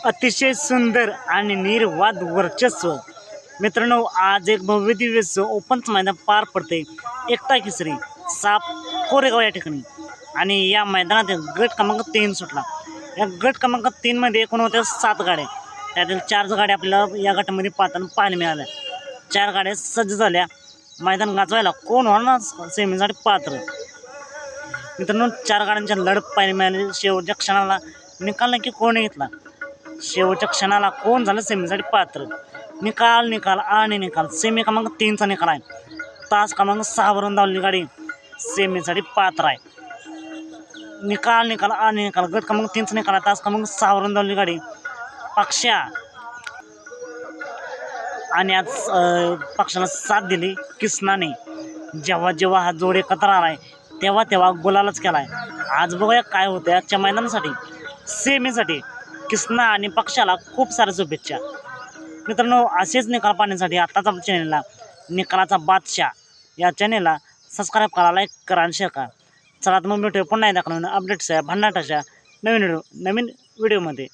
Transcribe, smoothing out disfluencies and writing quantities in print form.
अतिशय सुंदर आणि निर्वाद वर्चस्व. मित्रांनो, आज एक भव्य दिव्य ओपनचं मैदान पार पडते एकता केसरी साप कोरेगाव या ठिकाणी. आणि या मैदानातील गट क्रमांक 3 सुटला. या गट क्रमांक 3मध्ये एकूण होत्या 7 गाड्या. त्यातील 4 गाड्या आपल्याला या गटामध्ये पाहताना पाहायला मिळाल्या. 4 गाड्या सज्ज झाल्या मैदान गाजवायला. कोण होणार सेमीसाठी पात्र? मित्रांनो, 4 गाड्यांच्या लढत पाहायला मिळाली. शेवटच्या क्षणाला निकाल नक्की कोण घेतला? शेवटच्या क्षणाला कोण झालं सेमीसाठी पात्र? निकाल आणि निकाल. सेमी क्रमांक 3चा निकाल आहे. तास क्रमांक 6वरून धावलेली गाडी सेमीसाठी पात्र आहे. निकाल आणि निकाल. गट क्रमांक 3चा निकाल आहे. तास क्रमांक 6वरून धावलेली गाडी पक्षा. आणि आज पक्षाला साथ दिली किसनाने. जेव्हा हा जोड एकत्र आलाय तेव्हा गुलालच केलाय. आज बघूया काय होतं आजच्या मैदानासाठी. सेमीसाठी किसना आणि पक्षाला खूप साऱ्या शुभेच्छा. मित्रांनो, असेच निकाल पाहण्यासाठी आत्ताच आपल्या चॅनलला निकालाचा बादशाह या चॅनलला सबस्क्राईब करा, लाईक करा आणि शेअर करा. चला तर मग भेटूया पुन्हा एकदा अपडेट्स आहे भन्नाटाच्या नवीन व्हिडिओमध्ये.